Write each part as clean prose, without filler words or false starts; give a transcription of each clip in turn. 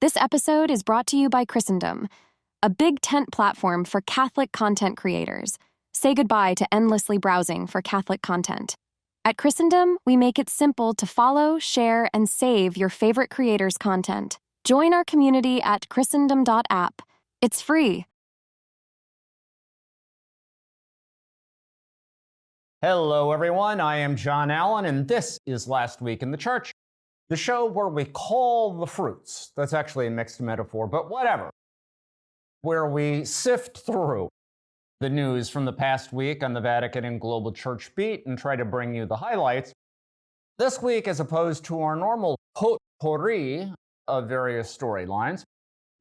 This episode is brought to you by Christendom, a big tent platform for Catholic content creators. Say goodbye to endlessly browsing for Catholic content. At Christendom, we make it simple to follow, share, and save your favorite creators' content. Join our community at christendom.app. It's free. Hello, everyone. I am John Allen, and this is Last Week in the Church, the show where we call the fruits. That's actually a mixed metaphor, but whatever. Where we sift through the news from the past week on the Vatican and Global Church Beat and try to bring you the highlights. This week, as opposed to our normal potpourri of various storylines,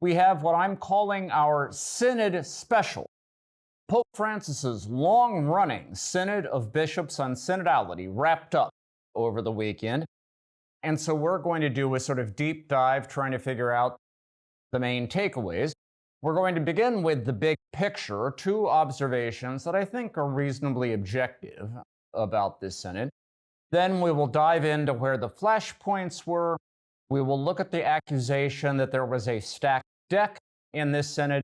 we have what I'm calling our Synod special. Pope Francis's long-running Synod of Bishops on Synodality wrapped up over the weekend. And so we're going to do a sort of deep dive trying to figure out the main takeaways. We're going to begin with the big picture, two observations that I think are reasonably objective about this Synod. Then we will dive into where the flashpoints were. We will look at the accusation that there was a stacked deck in this Synod.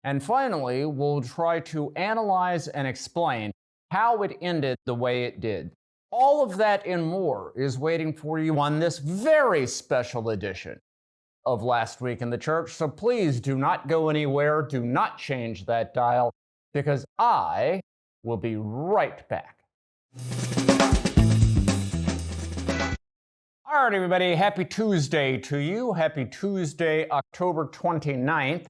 And finally, we'll try to analyze and explain how it ended the way it did. All of that and more is waiting for you on this very special edition of Last Week in the Church. So please do not go anywhere. Do not change that dial, because I will be right back. All right, everybody. Happy Tuesday to you. Happy Tuesday, October 29th.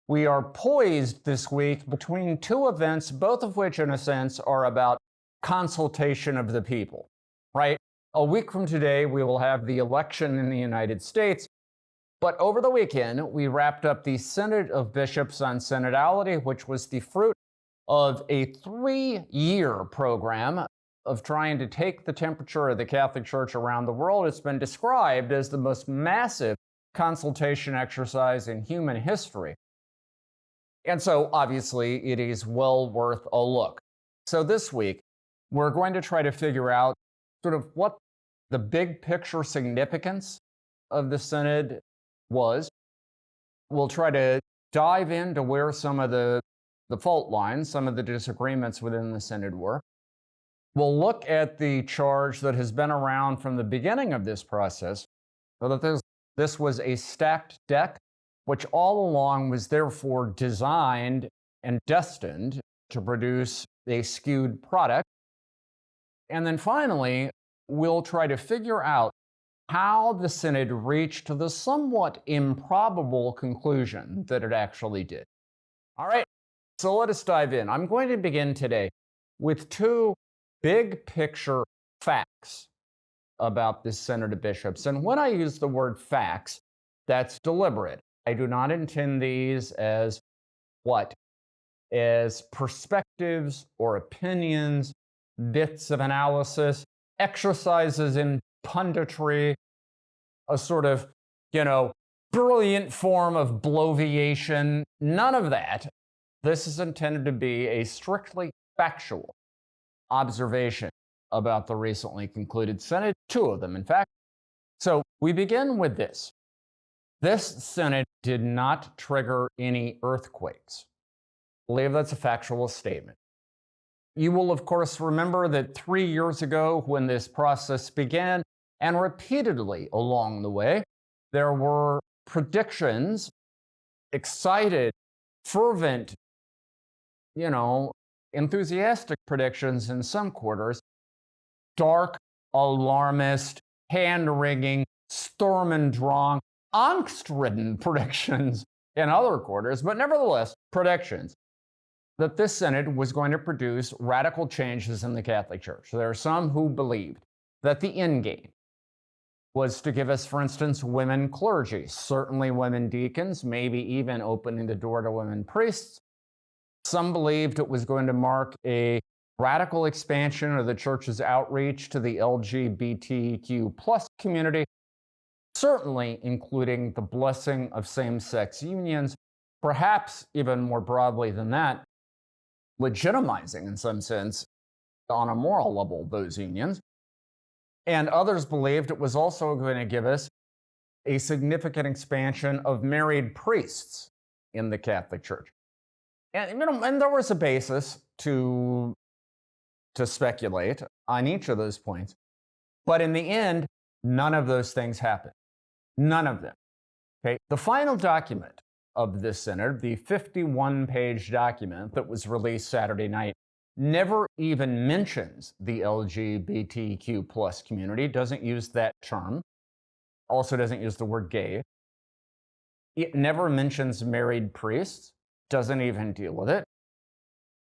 We are poised this week between two events, both of which, in a sense, are about consultation of the people, right? A week from today, we will have the election in the United States. But over the weekend, we wrapped up the Synod of Bishops on Synodality, which was the fruit of a 3-year program of trying to take the temperature of the Catholic Church around the world. It's been described as the most massive consultation exercise in human history. And so, obviously, it is well worth a look. So this week, we're going to try to figure out sort of what the big picture significance of the Synod was. We'll try to dive into where some of the fault lines, some of the disagreements within the Synod were. We'll look at the charge that has been around from the beginning of this process, so that this was a stacked deck, which all along was therefore designed and destined to produce a skewed product. And then finally, we'll try to figure out how the Synod reached the somewhat improbable conclusion that it actually did. All right, so let us dive in. I'm going to begin today with two big picture facts about this Synod of Bishops. And when I use the word facts, that's deliberate. I do not intend these as what? As perspectives or opinions, bits of analysis, exercises in punditry, a sort of, brilliant form of bloviation. None of that. This is intended to be a strictly factual observation about the recently concluded Synod, two of them, in fact. So we begin with this. This Synod did not trigger any earthquakes. I believe that's a factual statement. You will, of course, remember that 3 years ago, when this process began, and repeatedly along the way, there were predictions, excited, fervent, enthusiastic predictions in some quarters, dark, alarmist, hand-wringing, Sturm und Drang, angst-ridden predictions in other quarters, but nevertheless, predictions that this Synod was going to produce radical changes in the Catholic Church. There are some who believed that the end game was to give us, for instance, women clergy, certainly women deacons, maybe even opening the door to women priests. Some believed it was going to mark a radical expansion of the Church's outreach to the LGBTQ plus community, certainly including the blessing of same-sex unions, perhaps even more broadly than that, legitimizing, in some sense, on a moral level, those unions. And others believed it was also going to give us a significant expansion of married priests in the Catholic Church. And there was a basis to speculate on each of those points. But in the end, none of those things happened. None of them. Okay? The final document of this synod, the 51-page document that was released Saturday night, never even mentions the LGBTQ plus community, doesn't use that term, also doesn't use the word gay. It never mentions married priests, doesn't even deal with it.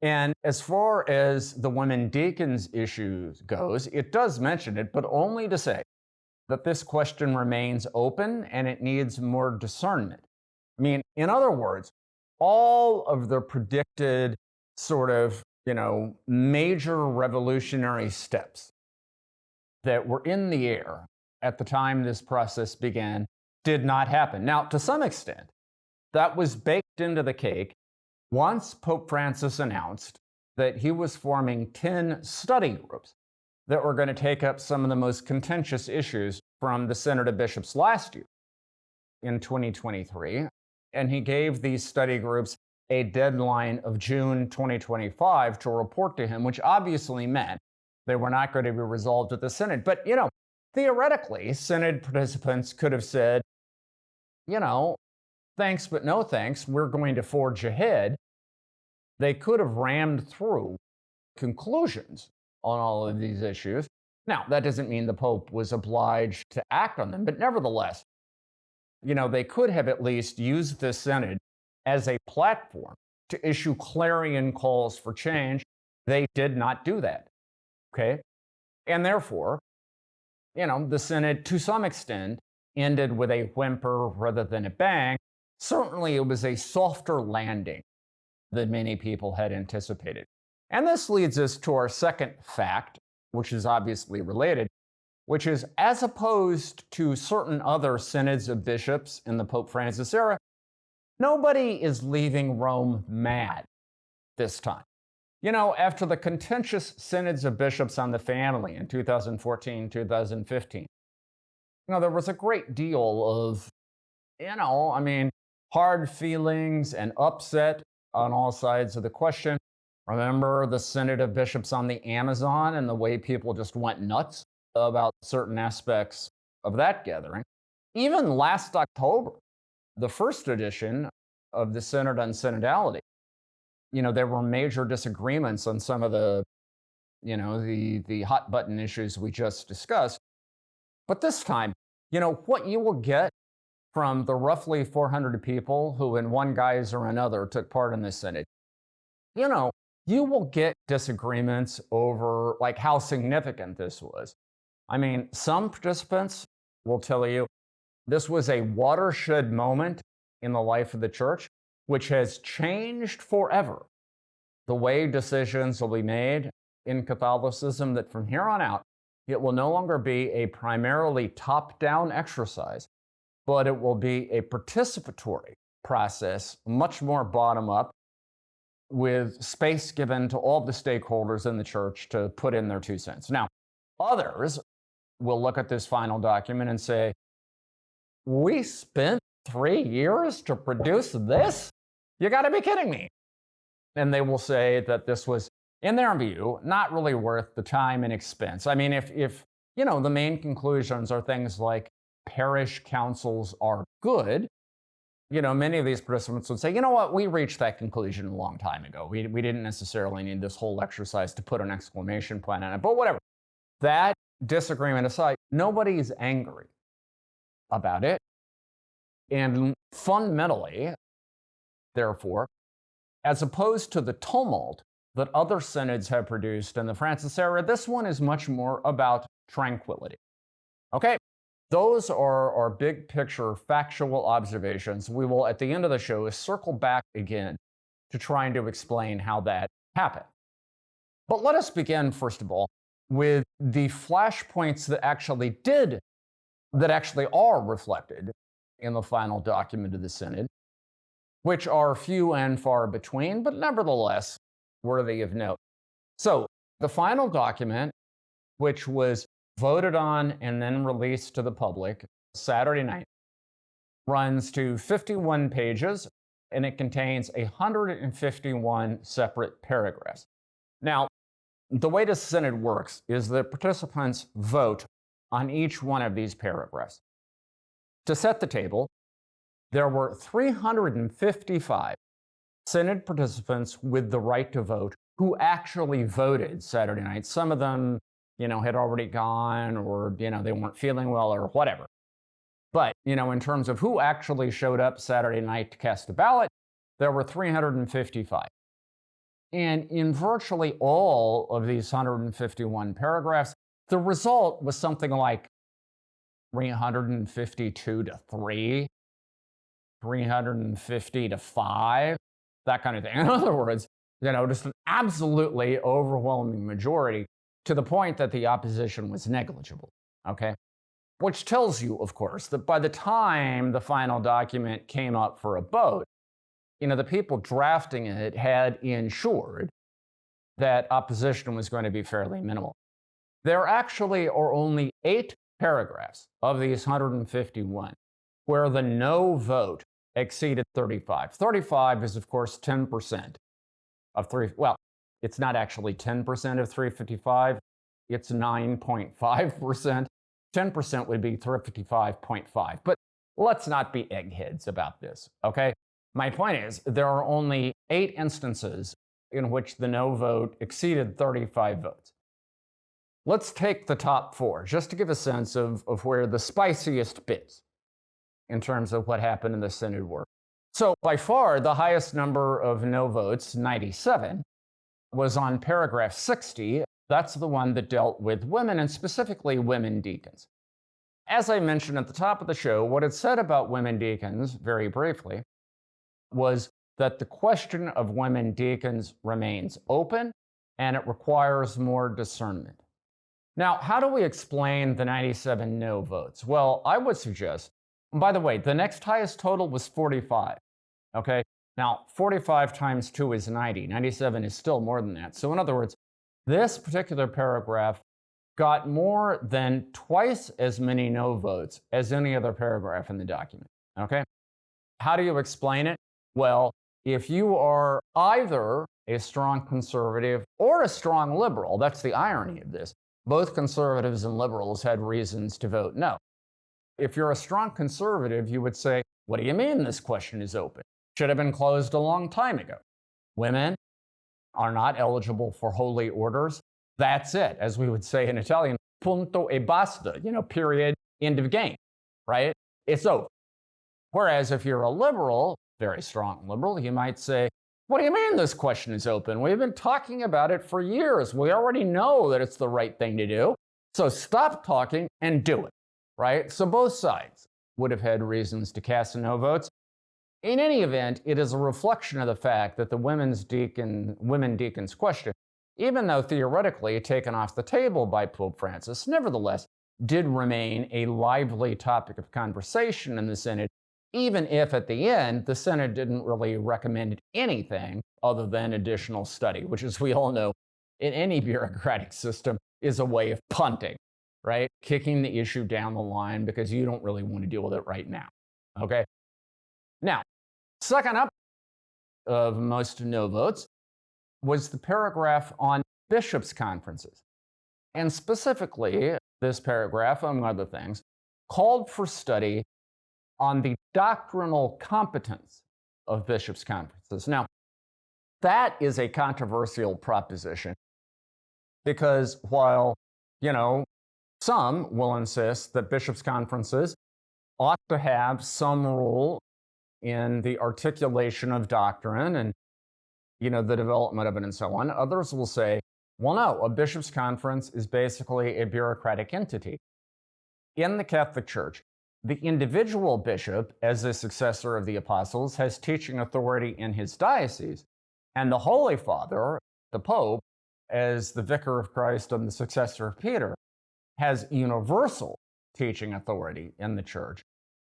And as far as the women deacons issue goes, it does mention it, but only to say that this question remains open and it needs more discernment. I mean, in other words, all of the predicted sort of, major revolutionary steps that were in the air at the time this process began did not happen. Now, to some extent, that was baked into the cake once Pope Francis announced that he was forming 10 study groups that were going to take up some of the most contentious issues from the Synod of Bishops last year in 2023. And he gave these study groups a deadline of June 2025 to report to him, which obviously meant they were not going to be resolved at the Synod. But, theoretically, Synod participants could have said, thanks, but no thanks, we're going to forge ahead. They could have rammed through conclusions on all of these issues. Now, that doesn't mean the Pope was obliged to act on them, but nevertheless, they could have at least used this Synod as a platform to issue clarion calls for change. They did not do that, okay? And therefore, the Synod, to some extent, ended with a whimper rather than a bang. Certainly, it was a softer landing than many people had anticipated. And this leads us to our second fact, which is obviously related, which is, as opposed to certain other synods of bishops in the Pope Francis era, nobody is leaving Rome mad this time. After the contentious synods of bishops on the family in 2014, 2015, there was a great deal of, hard feelings and upset on all sides of the question. Remember the Synod of Bishops on the Amazon and the way people just went nuts about certain aspects of that gathering? Even last October, the first edition of the Synod on Synodality, there were major disagreements on some of the, the hot button issues we just discussed. But this time, what you will get from the roughly 400 people who in one guise or another took part in this Synod, you will get disagreements over how significant this was. Some participants will tell you this was a watershed moment in the life of the church, which has changed forever the way decisions will be made in Catholicism, that from here on out, it will no longer be a primarily top-down exercise, but it will be a participatory process, much more bottom-up, with space given to all the stakeholders in the church to put in their 2 cents. Now, others will look at this final document and say, we spent 3 years to produce this? You got to be kidding me. And they will say that this was, in their view, not really worth the time and expense. If the main conclusions are things like parish councils are good, many of these participants would say, what, we reached that conclusion a long time ago. We didn't necessarily need this whole exercise to put an exclamation point on it, but whatever. That disagreement aside, nobody's angry about it. And fundamentally, therefore, as opposed to the tumult that other synods have produced in the Francis era, this one is much more about tranquility. Okay, those are our big picture factual observations. We will, at the end of the show, circle back again to trying to explain how that happened. But let us begin, first of all, with the flashpoints that actually are reflected in the final document of the Synod, which are few and far between, but nevertheless worthy of note. So the final document, which was voted on and then released to the public Saturday night, runs to 51 pages, and it contains 151 separate paragraphs. Now, the way the Synod works is that participants vote on each one of these paragraphs. To set the table, there were 355 Synod participants with the right to vote who actually voted Saturday night. Some of them, had already gone, or, they weren't feeling well or whatever. But, in terms of who actually showed up Saturday night to cast a ballot, there were 355. And in virtually all of these 151 paragraphs, the result was something like 352 to 3, 350 to 5, that kind of thing. In other words, just an absolutely overwhelming majority, to the point that the opposition was negligible, okay? Which tells you, of course, that by the time the final document came up for a vote, the people drafting it had ensured that opposition was going to be fairly minimal. There actually are only 8 paragraphs of these 151 where the no vote exceeded 35. 35 is, of course, 10% of it's not actually 10% of 355, it's 9.5%. 10% would be 355.5. But let's not be eggheads about this, okay? My point is, there are only 8 instances in which the no vote exceeded 35 votes. Let's take the top 4, just to give a sense of where the spiciest bits in terms of what happened in the Synod were. So by far, the highest number of no votes, 97, was on paragraph 60. That's the one that dealt with women, and specifically women deacons. As I mentioned at the top of the show, what it said about women deacons, very briefly, was that the question of women deacons remains open, and it requires more discernment. Now, how do we explain the 97 no votes? Well, I would suggest, and by the way, the next highest total was 45, okay? Now, 45 times 2 is 90. 97 is still more than that. So in other words, this particular paragraph got more than twice as many no votes as any other paragraph in the document, okay? How do you explain it? Well, if you are either a strong conservative or a strong liberal, that's the irony of this. Both conservatives and liberals had reasons to vote no. If you're a strong conservative, you would say, what do you mean this question is open? Should have been closed a long time ago. Women are not eligible for holy orders. That's it, as we would say in Italian, punto e basta, period, end of game, right? It's over. Whereas if you're a liberal, very strong liberal, you might say, what do you mean this question is open? We've been talking about it for years. We already know that it's the right thing to do. So stop talking and do it, right? So both sides would have had reasons to cast no votes. In any event, it is a reflection of the fact that the women deacons question, even though theoretically taken off the table by Pope Francis, nevertheless did remain a lively topic of conversation in the Synod, even if at the end the Synod didn't really recommend anything other than additional study, which, as we all know, in any bureaucratic system is a way of punting, right? Kicking the issue down the line because you don't really want to deal with it right now, okay? Now, second up of most no votes was the paragraph on bishops' conferences. And specifically, this paragraph, among other things, called for study on the doctrinal competence of bishops' conferences. Now, that is a controversial proposition because while, some will insist that bishops' conferences ought to have some role in the articulation of doctrine and, the development of it and so on, others will say, well, no, a bishops' conference is basically a bureaucratic entity. In the Catholic Church, the individual bishop, as the successor of the apostles, has teaching authority in his diocese, and the Holy Father, the Pope, as the vicar of Christ and the successor of Peter, has universal teaching authority in the church.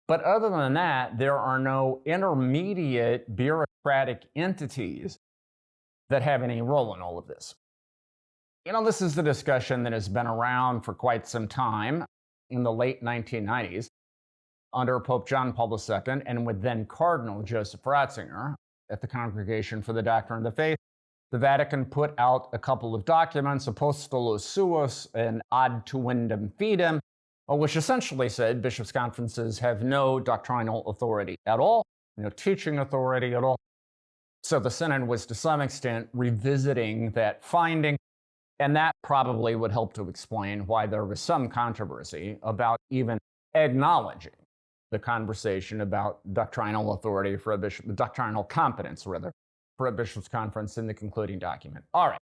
But other than that, there are no intermediate bureaucratic entities that have any role in all of this. This is the discussion that has been around for quite some time. In the late 1990s, under Pope John Paul II and with then Cardinal Joseph Ratzinger at the Congregation for the Doctrine of the Faith, the Vatican put out a couple of documents, Apostolos Suos and Ad Tuendum Fidem, which essentially said bishops' conferences have no doctrinal authority at all, no teaching authority at all. So the Synod was to some extent revisiting that finding, and that probably would help to explain why there was some controversy about even acknowledging the conversation about doctrinal authority for a bishop, doctrinal competence rather, for a bishop's conference in the concluding document. All right.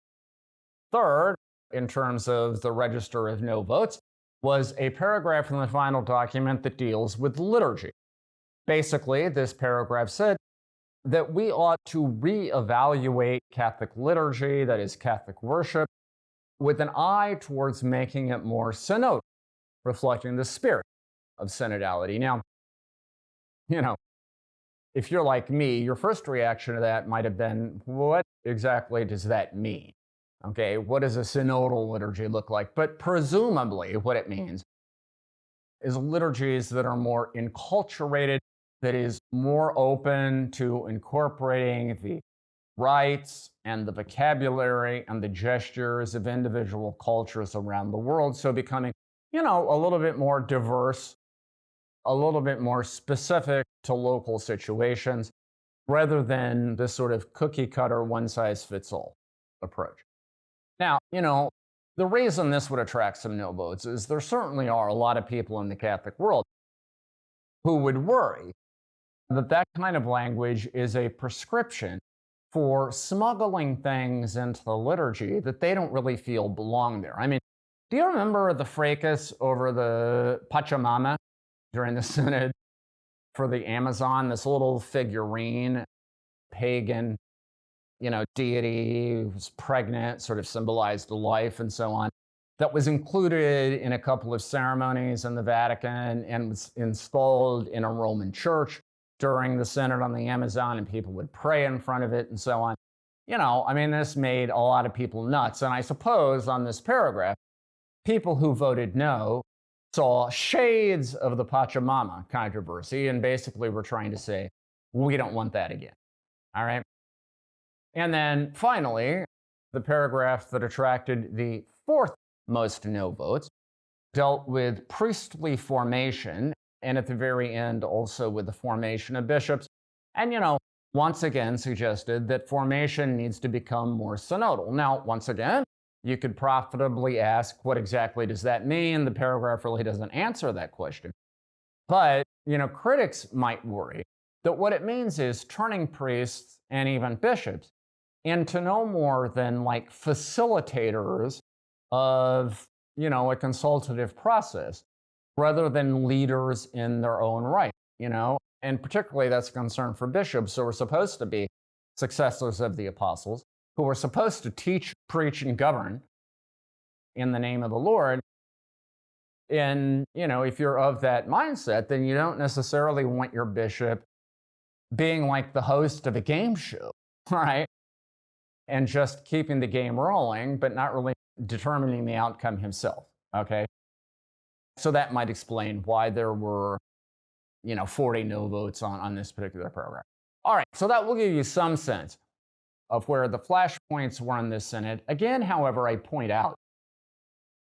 Third, in terms of the register of no votes, was a paragraph in the final document that deals with liturgy. Basically, this paragraph said that we ought to reevaluate Catholic liturgy, that is Catholic worship, with an eye towards making it more synodal, reflecting the spirit of synodality. Now, if you're like me, your first reaction to that might have been, what exactly does that mean? Okay, what does a synodal liturgy look like? But presumably what it means is liturgies that are more enculturated, that is more open to incorporating the rites and the vocabulary and the gestures of individual cultures around the world. So becoming, a little bit more diverse, a little bit more specific to local situations, rather than this sort of cookie cutter, one size fits all approach. Now, the reason this would attract some no votes is there certainly are a lot of people in the Catholic world who would worry that that kind of language is a prescription for smuggling things into the liturgy that they don't really feel belong there. I mean, do you remember the fracas over the Pachamama during the Synod for the Amazon, this little figurine, pagan, deity who was pregnant, sort of symbolized life and so on, that was included in a couple of ceremonies in the Vatican and was installed in a Roman church during the Synod on the Amazon, and people would pray in front of it and so on. This made a lot of people nuts. And I suppose on this paragraph, people who voted no saw shades of the Pachamama controversy and basically were trying to say, we don't want that again. All right. And then finally, the paragraph that attracted the fourth most no votes dealt with priestly formation, and at the very end also with the formation of bishops. And, once again suggested that formation needs to become more synodal. Now, once again, you could profitably ask, what exactly does that mean? The paragraph really doesn't answer that question. But, critics might worry that what it means is turning priests and even bishops into no more than like facilitators of, a consultative process rather than leaders in their own right, and particularly that's a concern for bishops who are supposed to be successors of the apostles, who are supposed to teach, preach, and govern in the name of the Lord. And, if you're of that mindset, then you don't necessarily want your bishop being like the host of a game show, right? And just keeping the game rolling, but not really determining the outcome himself, okay? So that might explain why there were, 40 no votes on this particular program. All right, so that will give you some sense of where the flashpoints were in this Synod. Again, however, I point out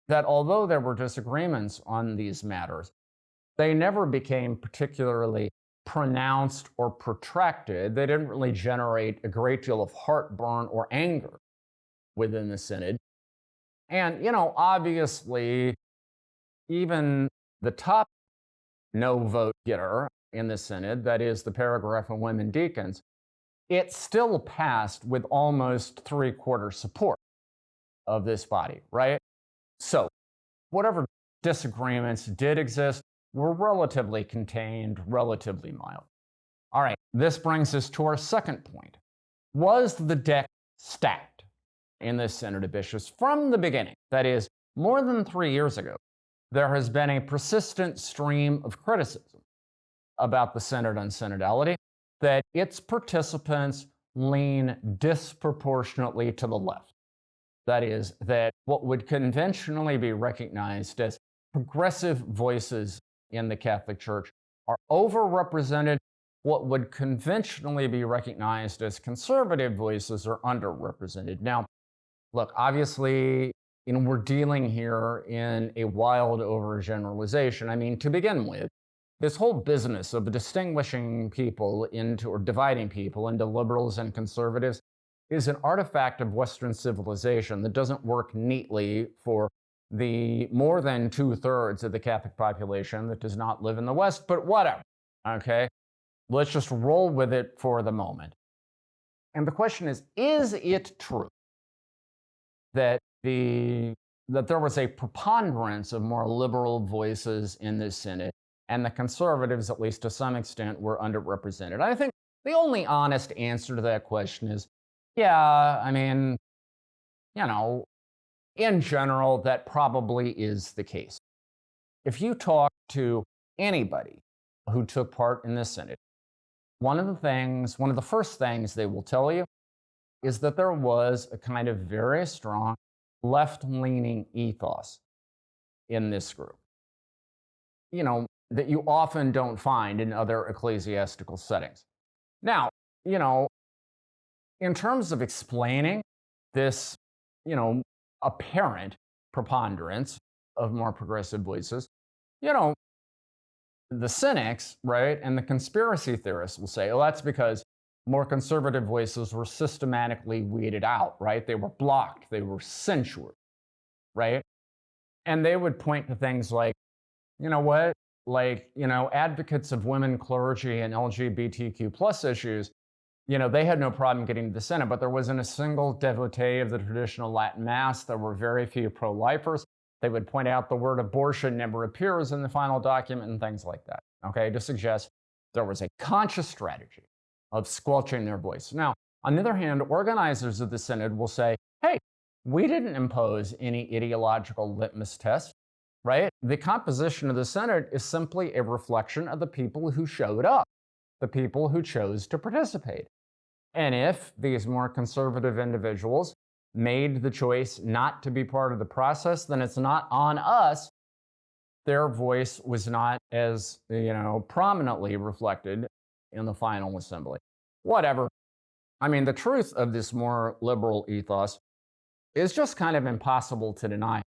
that although there were disagreements on these matters, they never became particularly pronounced or protracted. They didn't really generate a great deal of heartburn or anger within the Synod. And, obviously, even the top no vote getter in the Synod, that is the paragraph on women deacons, it still passed with almost 3/4 support of this body, right? So whatever disagreements did exist were relatively contained, relatively mild. All right, this brings us to our second point. Was the deck stacked in this Synod of Bishops from the beginning? That is, more than 3 years ago, there has been a persistent stream of criticism about the Synod on synodality, that its participants lean disproportionately to the left. That is, that what would conventionally be recognized as progressive voices in the Catholic Church are overrepresented. What would conventionally be recognized as conservative voices are underrepresented. Now, look, obviously, we're dealing here in a wild overgeneralization. I mean, to begin with, this whole business of distinguishing people into, or dividing people into liberals and conservatives is an artifact of Western civilization that doesn't work neatly for the more than 2/3 of the Catholic population that does not live in the West, but whatever, okay? Let's just roll with it for the moment. And the question is it true that there was a preponderance of more liberal voices in this synod, and the conservatives, at least to some extent, were underrepresented? I think the only honest answer to that question is, yeah, I mean, in general, that probably is the case. If you talk to anybody who took part in this synod, one of the first things they will tell you is that there was a kind of very strong left-leaning ethos in this group, that you often don't find in other ecclesiastical settings. Now, in terms of explaining this, apparent preponderance of more progressive voices, the cynics, right, and the conspiracy theorists will say, oh, that's because more conservative voices were systematically weeded out, right? They were blocked, they were censured, right? And they would point to things like, advocates of women clergy and LGBTQ plus issues, they had no problem getting to the Synod, but there wasn't a single devotee of the traditional Latin Mass. There were very few pro-lifers. They would point out the word abortion never appears in the final document and things like that, okay, to suggest there was a conscious strategy of squelching their voice. Now, on the other hand, organizers of the Synod will say, hey, we didn't impose any ideological litmus test, right? The composition of the Synod is simply a reflection of the people who showed up, the people who chose to participate. And if these more conservative individuals made the choice not to be part of the process, then it's not on us. Their voice was not as, prominently reflected in the final assembly. Whatever. I mean, the truth of this more liberal ethos is just kind of impossible to deny.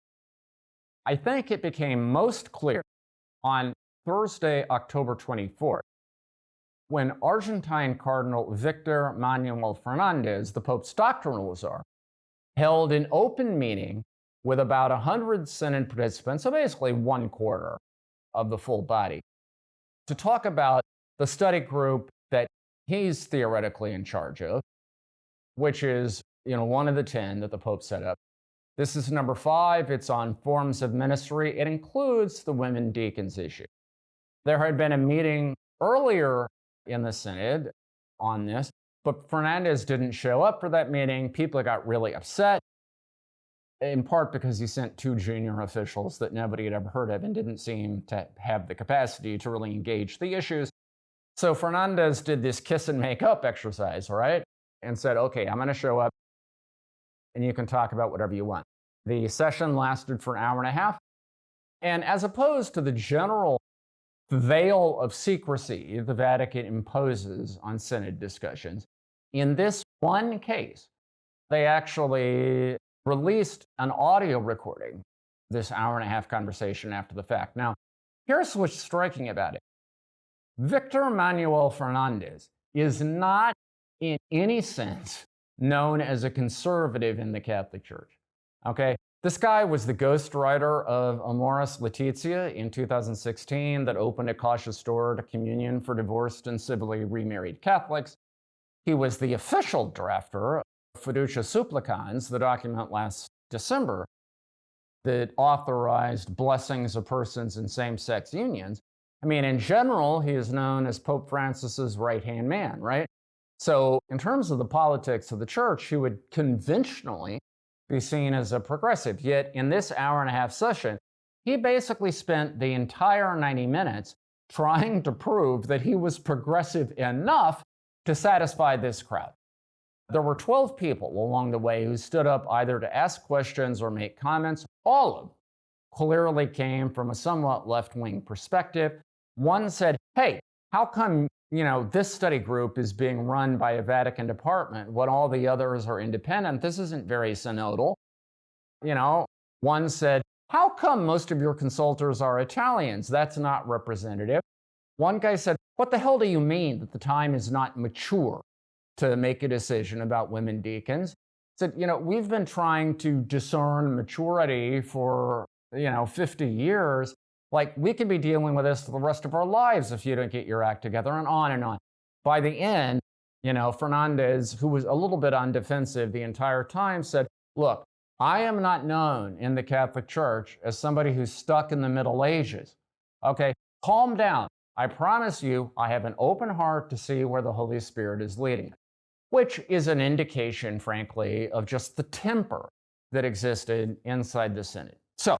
I think it became most clear on Thursday, October 24th, when Argentine Cardinal Victor Manuel Fernandez, the Pope's doctrinal czar, held an open meeting with about 100 Synod participants, so basically 1/4 of the full body, to talk about the study group that he's theoretically in charge of, which is, one of the 10 that the Pope set up. This is number 5. It's on forms of ministry. It includes the women deacons issue. There had been a meeting earlier in the Synod on this, but Fernandez didn't show up for that meeting. People got really upset, in part because he sent 2 junior officials that nobody had ever heard of and didn't seem to have the capacity to really engage the issues. So Fernandez did this kiss and make up exercise, right? And said, okay, I'm going to show up and you can talk about whatever you want. The session lasted for an hour and a half. And as opposed to the general veil of secrecy the Vatican imposes on Synod discussions, in this one case, they actually released an audio recording, this hour and a half conversation after the fact. Now, here's what's striking about it. Victor Manuel Fernandez is not in any sense known as a conservative in the Catholic Church, okay? This guy was the ghostwriter of Amoris Laetitia in 2016 that opened a cautious door to communion for divorced and civilly remarried Catholics. He was the official drafter of Fiducia Supplicans, the document last December that authorized blessings of persons in same-sex unions. I mean, in general, he is known as Pope Francis's right-hand man, right? So in terms of the politics of the church, he would conventionally be seen as a progressive. Yet in this hour and a half session, he basically spent the entire 90 minutes trying to prove that he was progressive enough to satisfy this crowd. There were 12 people along the way who stood up either to ask questions or make comments. All of them clearly came from a somewhat left-wing perspective. One said, hey, how come, this study group is being run by a Vatican department when all the others are independent? This isn't very synodal. One said, how come most of your consultors are Italians? That's not representative. One guy said, what the hell do you mean that the time is not mature to make a decision about women deacons? Said, we've been trying to discern maturity for, 50 years. Like, we could be dealing with this for the rest of our lives if you don't get your act together, and on and on. By the end, Fernandez, who was a little bit on defensive the entire time, said, look, I am not known in the Catholic Church as somebody who's stuck in the Middle Ages. Okay, calm down. I promise you, I have an open heart to see where the Holy Spirit is leading, which is an indication, frankly, of just the temper that existed inside the Synod. So,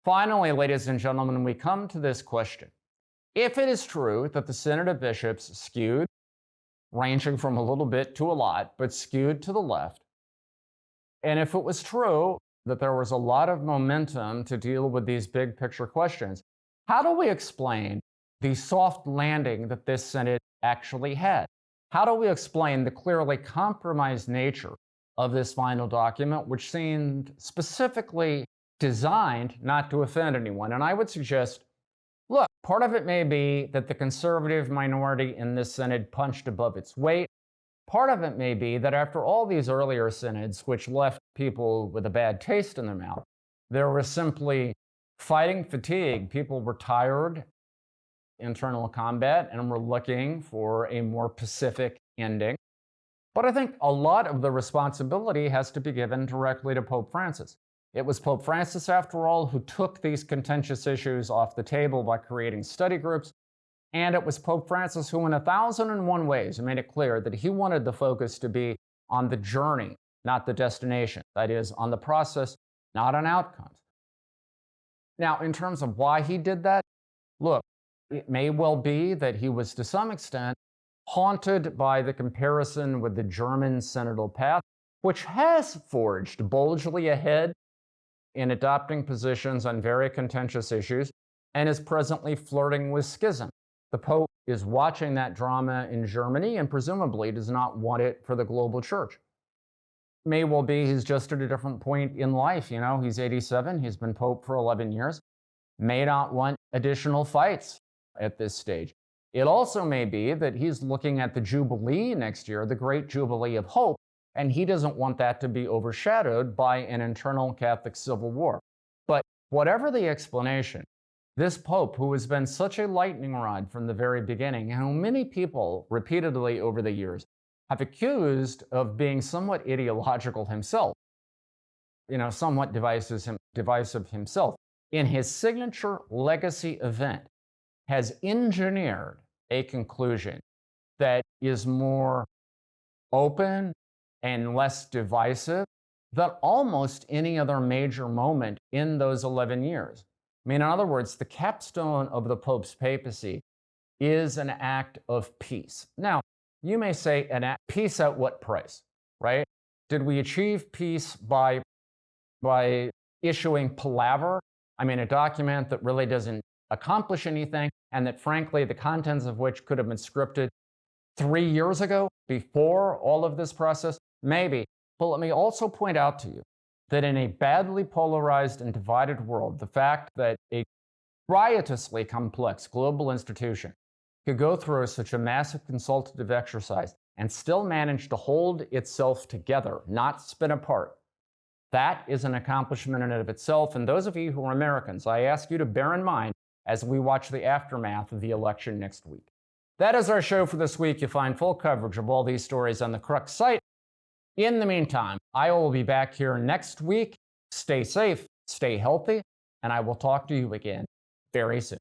finally, ladies and gentlemen, we come to this question. If it is true that the Synod of Bishops skewed, ranging from a little bit to a lot, but skewed to the left, and if it was true that there was a lot of momentum to deal with these big picture questions, how do we explain the soft landing that this Synod actually had? How do we explain the clearly compromised nature of this final document, which seemed specifically designed not to offend anyone? And I would suggest, look, part of it may be that the conservative minority in this Synod punched above its weight. Part of it may be that after all these earlier synods, which left people with a bad taste in their mouth, there was simply fighting fatigue. People were tired, internal combat, and were looking for a more pacific ending. But I think a lot of the responsibility has to be given directly to Pope Francis. It was Pope Francis, after all, who took these contentious issues off the table by creating study groups. And it was Pope Francis who, in 1,001 ways, made it clear that he wanted the focus to be on the journey, not the destination. That is, on the process, not on outcomes. Now, in terms of why he did that, look, it may well be that he was, to some extent, haunted by the comparison with the German synodal path, which has forged boldly ahead in adopting positions on very contentious issues and is presently flirting with schism. The Pope is watching that drama in Germany and presumably does not want it for the global church. May well be he's just at a different point in life. He's 87, he's been Pope for 11 years, may not want additional fights at this stage. It also may be that he's looking at the Jubilee next year, the Great Jubilee of Hope, and he doesn't want that to be overshadowed by an internal Catholic civil war. But whatever the explanation, this Pope, who has been such a lightning rod from the very beginning, and who many people repeatedly over the years have accused of being somewhat ideological himself, somewhat divisive himself, in his signature legacy event, has engineered a conclusion that is more open and less divisive than almost any other major moment in those 11 years. In other words, the capstone of the Pope's papacy is an act of peace. Now, you may say, peace at what price, right? Did we achieve peace by issuing palaver? A document that really doesn't accomplish anything, and that, frankly, the contents of which could have been scripted 3 years ago, before all of this process? Maybe. But let me also point out to you that in a badly polarized and divided world, the fact that a riotously complex global institution could go through such a massive consultative exercise and still manage to hold itself together, not spin apart, that is an accomplishment in and of itself. And those of you who are Americans, I ask you to bear in mind as we watch the aftermath of the election next week. That is our show for this week. You'll find full coverage of all these stories on the Crux site. In the meantime, I will be back here next week. Stay safe, stay healthy, and I will talk to you again very soon.